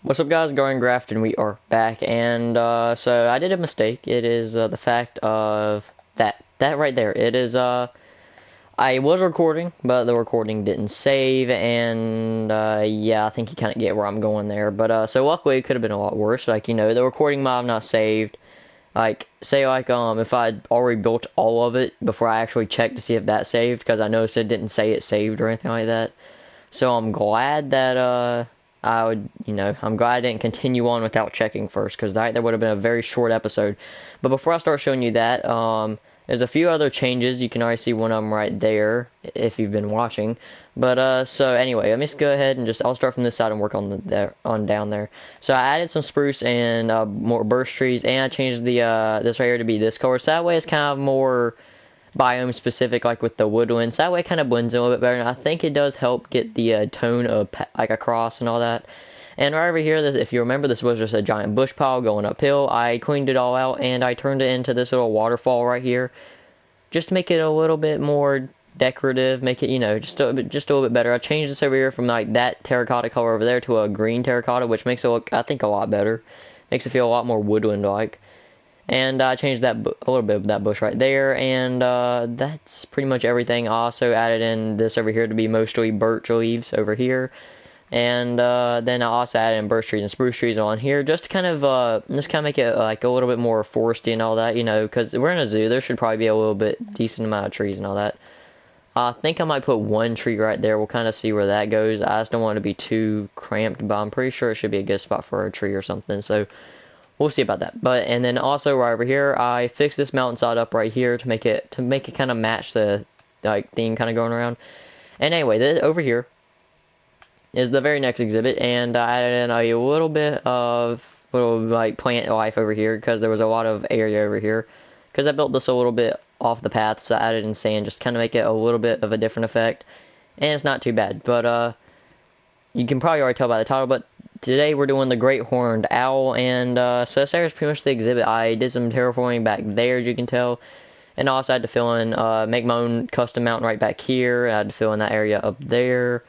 What's up, guys? Going Graft, and we are back. And so I did a mistake. It is the fact of that right there. It is I was recording, but the recording didn't save, and yeah, I think you kind of get where I'm going there. But so luckily, it could have been a lot worse. Like, the recording might have not saved. Like, say if I'd already built all of it before I actually checked to see if that saved, because I noticed it didn't say it saved or anything like that. So I'm glad that I'm glad I didn't continue on without checking first, because that would have been a very short episode. But before I start showing you that, there's a few other changes. You can already see one of them right there if you've been watching. But so anyway, let me just go ahead and I'll start from this side and work on down there. So I added some spruce and more birch trees, and I changed the this right here to be this color. So that way it's kind of more biome specific, like with the woodlands. That way it kind of blends in a little bit better, and I think it does help get the tone of like across and all that. And right over here, if you remember, this was just a giant bush pile going uphill. I cleaned it all out, and I turned it into this little waterfall right here, just to make it a little bit more decorative, make it, just a little bit better. I changed this over here from like that terracotta color over there to a green terracotta, which makes it look, I think, a lot better. Makes it feel a lot more woodland-like. And I changed a little bit of that bush right there, and that's pretty much everything. I also added in this over here to be mostly birch leaves over here, and then I also added in birch trees and spruce trees on here, just to kind of make it like a little bit more foresty and all that, because we're in a zoo. There should probably be a little bit decent amount of trees and all that. I think I might put one tree right there. We'll kind of see where that goes. I just don't want it to be too cramped, but I'm pretty sure it should be a good spot for a tree or something. So we'll see about that. And then also right over here, I fixed this mountainside up right here to make it kind of match the like theme kind of going around. And anyway, this over here is the very next exhibit, and I added in a little bit of like plant life over here, because there was a lot of area over here. Because I built this a little bit off the path, so I added in sand just kind of make it a little bit of a different effect. And it's not too bad, but you can probably already tell by the title, but today we're doing the Great Horned Owl, and so this area is pretty much the exhibit. I did some terraforming back there, as you can tell, and also I had to fill in, make my own custom mountain right back here. I had to fill in that area up there,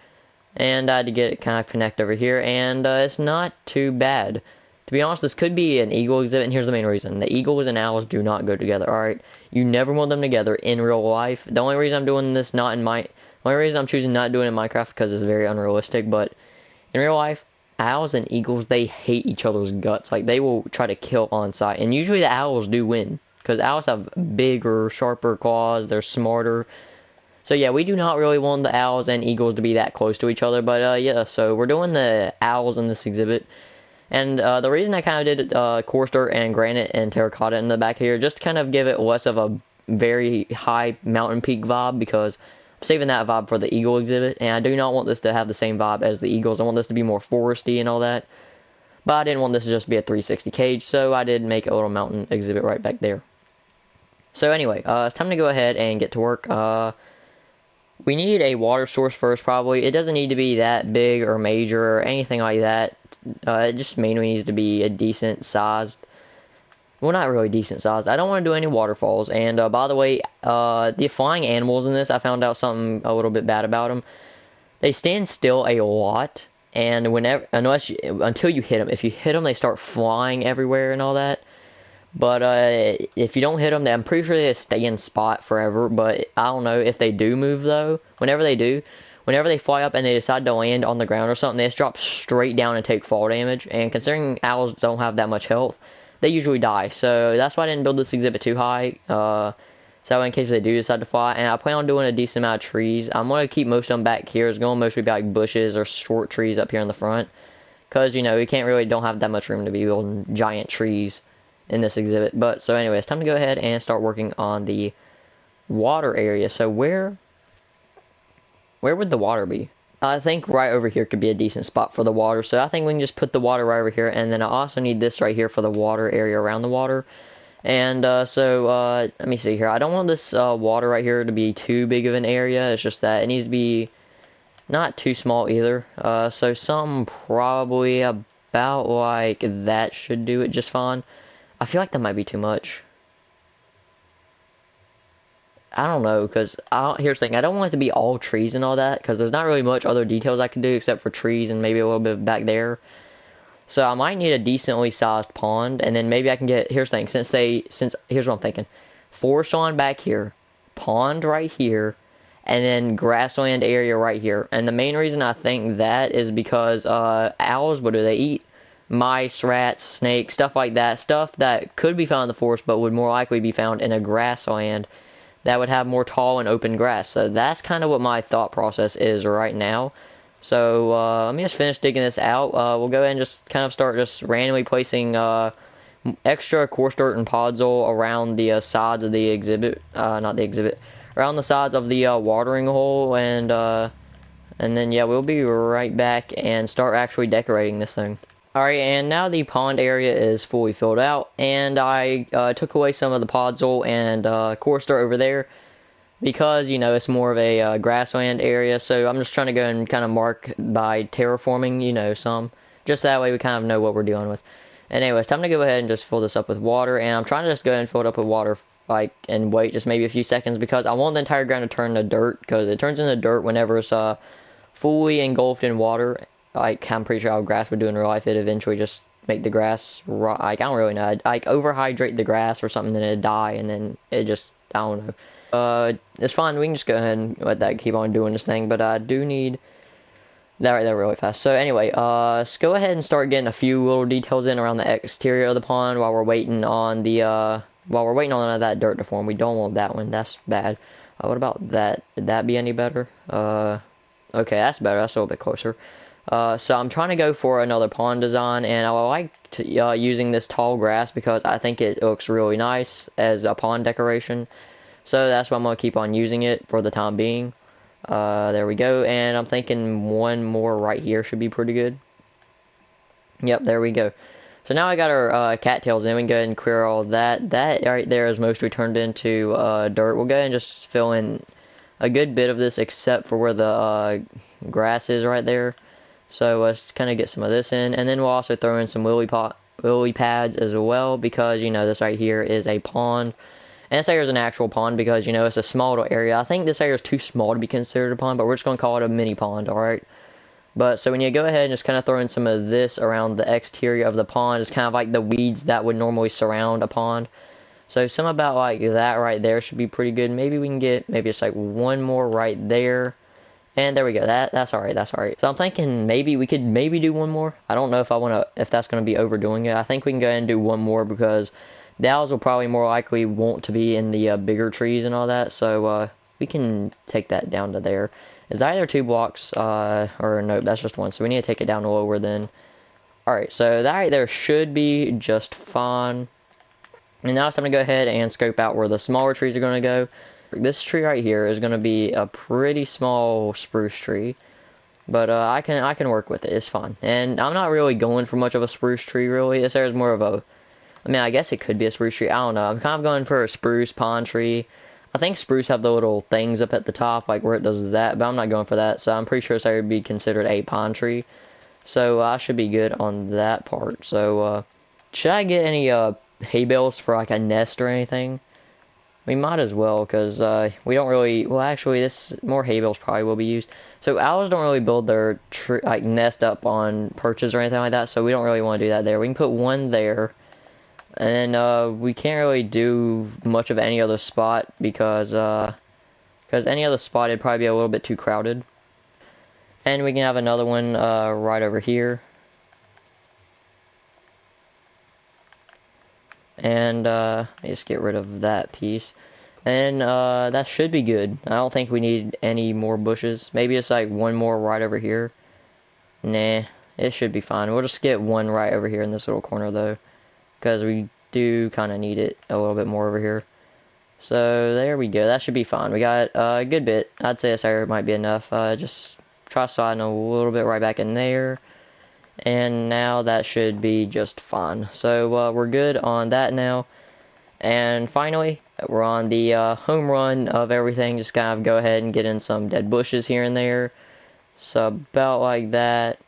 and I had to get it kind of connect over here, and it's not too bad. To be honest, this could be an eagle exhibit, and here's the main reason. The eagles and owls do not go together, alright? You never want them together in real life. The only reason I'm doing this the only reason I'm choosing not doing it in Minecraft, because it's very unrealistic, but in real life, owls and eagles, they hate each other's guts. Like, they will try to kill on sight, and usually the owls do win, because owls have bigger, sharper claws, they're smarter. So yeah, we do not really want the owls and eagles to be that close to each other, but yeah, so we're doing the owls in this exhibit. And the reason I kind of did coarse dirt and granite and terracotta in the back here, just to kind of give it less of a very high mountain peak vibe, because I'm saving that vibe for the eagle exhibit, and I do not want this to have the same vibe as the eagles. I want this to be more foresty and all that, but I didn't want this to just be a 360 cage, so I did make a little mountain exhibit right back there. So anyway, it's time to go ahead and get to work. We need a water source first, probably. It doesn't need to be that big or major or anything like that. It just mainly needs to be a decent sized, well, not really decent sized. I don't want to do any waterfalls. And by the way, the flying animals in this, I found out something a little bit bad about them. They stand still a lot, and until you hit them. If you hit them, they start flying everywhere and all that. But if you don't hit them, I'm pretty sure they stay in spot forever. But I don't know if they do move, though. Whenever they fly up and they decide to land on the ground or something, they just drop straight down and take fall damage. And considering owls don't have that much health, they usually die. So that's why I didn't build this exhibit too high. So in case they do decide to fly. And I plan on doing a decent amount of trees. I'm going to keep most of them back here. It's going to mostly be like bushes or short trees up here in the front. Because, we don't have that much room to be building giant trees in this exhibit. But so anyway, it's time to go ahead and start working on the water area. So where would the water be? I think right over here could be a decent spot for the water. So I think we can just put the water right over here, and then I also need this right here for the water area around the water. And let me see here. I don't want this water right here to be too big of an area. It's just that it needs to be not too small either. So some probably about like that should do it just fine. I feel like that might be too much. I don't know, because here's the thing. I don't want it to be all trees and all that, because there's not really much other details I can do except for trees and maybe a little bit back there. So I might need a decently sized pond, and then maybe I can get, here's the thing, here's what I'm thinking. Forest lawn back here, pond right here, and then grassland area right here. And the main reason I think that is because owls, what do they eat? Mice, rats, snakes, stuff like that. Stuff that could be found in the forest but would more likely be found in a grassland that would have more tall and open grass. So that's kind of what my thought process is right now. So let me just finish digging this out. We'll go ahead and just kind of start just randomly placing extra coarse dirt and podzol around the sides of the exhibit, not the exhibit, around the sides of the watering hole, and then yeah, we'll be right back and start actually decorating this thing. Alright, and now the pond area is fully filled out, and I took away some of the podzol and coarse dirt over there because, you know, it's more of a grassland area. So I'm just trying to go and kind of mark by terraforming, you know, some, just that way we kind of know what we're dealing with. And anyway, it's time to go ahead and just fill this up with water, and I'm trying to just go ahead and fill it up with water, like, and wait just maybe a few seconds, because I want the entire ground to turn to dirt, because it turns into dirt whenever it's fully engulfed in water. Like, I'm pretty sure how grass would do in real life. It'd eventually just make the grass, like, I don't really know. I'd, like, overhydrate the grass or something, then it'd die, and then it just, I don't know. It's fine. We can just go ahead and let that keep on doing this thing, but I do need that right there really fast. So anyway, let's go ahead and start getting a few little details in around the exterior of the pond while we're waiting on the, that dirt to form. We don't want that one. That's bad. What about that? Would that be any better? Okay, that's better. That's a little bit closer. So I'm trying to go for another pond design, and I like to, using this tall grass because I think it looks really nice as a pond decoration. So that's why I'm going to keep on using it for the time being. There we go, and I'm thinking one more right here should be pretty good. Yep, there we go. So now I got our cattails in. We can go ahead and clear all that. That right there is mostly turned into dirt. We'll go ahead and just fill in a good bit of this except for where the grass is right there. So let's kind of get some of this in, and then we'll also throw in some lily pads as well, because, you know, this right here is a pond. And this area is an actual pond because, you know, it's a small little area. I think this area is too small to be considered a pond, but we're just going to call it a mini pond, alright? But, so when you go ahead and just kind of throw in some of this around the exterior of the pond, it's kind of like the weeds that would normally surround a pond. So some about like that right there should be pretty good. Maybe we can get, maybe it's like one more right there. And there we go. That's alright. That's alright. So I'm thinking maybe we could do one more. I don't know if if that's going to be overdoing it. I think we can go ahead and do one more because the owls will probably more likely want to be in the bigger trees and all that. So we can take that down to there. Is that either 2 blocks? Or no, that's just 1. So we need to take it down lower then. Alright, so that right there should be just fine. And now it's time to go ahead and scope out where the smaller trees are going to go. This tree right here is going to be a pretty small spruce tree, but I can work with it. It's fine. And I'm not really going for much of a spruce tree, really. This area is more of a, I mean, I guess it could be a spruce tree. I don't know. I'm kind of going for a spruce pine tree. I think spruce have the little things up at the top, like where it does that, but I'm not going for that. So I'm pretty sure this area would be considered a pine tree. So I should be good on that part. So should I get any hay bales for like a nest or anything? We might as well, because we don't really, well actually this, more hay bales probably will be used. So owls don't really build their like nest up on perches or anything like that, so we don't really want to do that there. We can put one there, and we can't really do much of any other spot because any other spot it'd probably be a little bit too crowded. And we can have another one right over here. And just get rid of that piece, and that should be good. I don't think we need any more bushes. Maybe it's like one more right over here. Nah, it should be fine. We'll just get one right over here in this little corner though, because we do kind of need it a little bit more over here. So there we go. That should be fine. We got a good bit. I'd say this area might be enough. Just try sliding a little bit right back in there. And now that should be just fine. So we're good on that now. And finally, we're on the home run of everything. Just kind of go ahead and get in some dead bushes here and there. So about like that.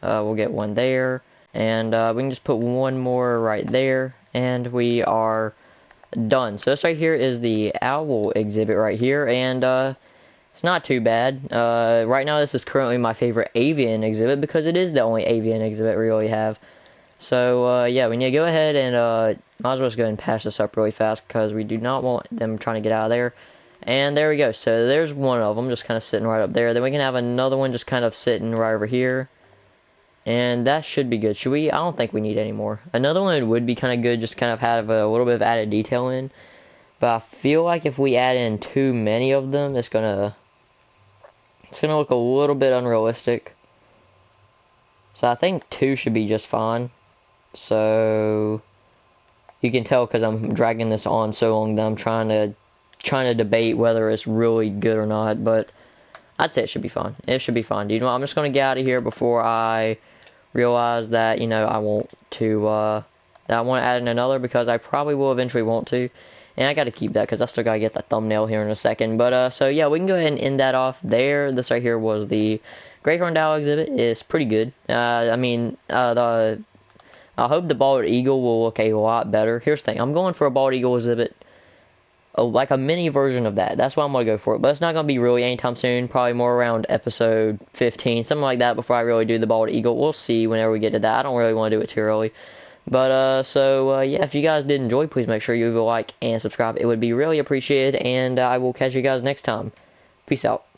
We'll get one there. And we can just put one more right there. And we are done. So this right here is the owl exhibit right here. And It's not too bad. Right now, this is currently my favorite avian exhibit because it is the only avian exhibit we really have. So, yeah, we need to go ahead and, might as well just go ahead and patch this up really fast because we do not want them trying to get out of there. And there we go. So there's one of them just kind of sitting right up there. Then we can have another one just kind of sitting right over here. And that should be good. Should we? I don't think we need any more. Another one would be kind of good, just kind of have a little bit of added detail in. But I feel like if we add in too many of them, it's gonna look a little bit unrealistic. So I think 2 should be just fine. So you can tell because I'm dragging this on so long that I'm trying to debate whether it's really good or not. But I'd say it should be fine. It should be fine. Do you know what? I'm just gonna get out of here before I realize that, you know, I want to that I want to add in another, because I probably will eventually want to, and I got to keep that because I still got to get the thumbnail here in a second. But so yeah, we can go ahead and end that off there. This right here was the Great Horned Owl exhibit. It's pretty good. I mean, I hope the bald eagle will look a lot better. Here's the thing, I'm going for a bald eagle exhibit, like a mini version of that. That's why I'm going to go for it. But it's not going to be really anytime soon. Probably more around episode 15, something like that, before I really do the bald eagle. We'll see whenever we get to that. I don't really want to do it too early. But, yeah, if you guys did enjoy, please make sure you leave a like and subscribe. It would be really appreciated, and I will catch you guys next time. Peace out.